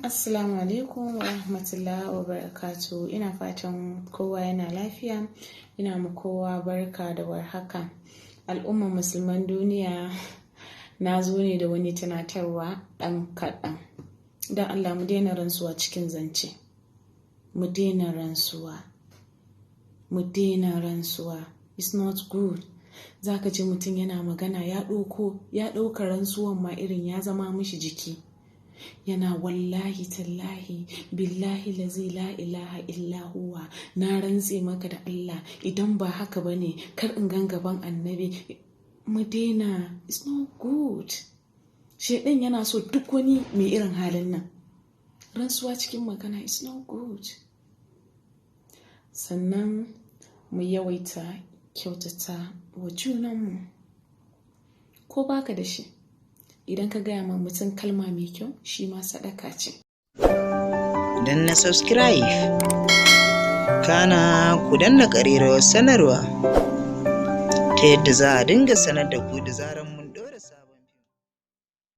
Assalamu alaikum wa rahmatullahi wa barakatuh. Ina fatan kowa yana lafiya. Ina ma kowa barka da warhaka. Al'ummar musulman duniya, na zo ne da wani tunatarwa ɗan kaɗan. Don Allah mu daina rantsuwa cikin zance. Mu daina rantsuwa. It's not good. Za ka ji mutum yana magana ya ɗauka rantsuwan ma irin ya zama mishi jiki. Yana wallahi tallahi billahi lazi la ilaha illa huwa, na rantse maka da Allah idan ba haka bane kar in gan gaban annabi. Mu daina, it's not good. Shedan yana so duk wani mai irin halin nan. Rantsuwa cikin magana it's not good. Sannan mu yawaita kyautata wa junanmu. Ko baka da shi, idan ka gaya ma mutum kalma mai kyau, shi ma sadaka ce. Dan na subscribe, kana ku danna ƙararrawar sanarwa ta yadda za a dinga sanar da ku da zaran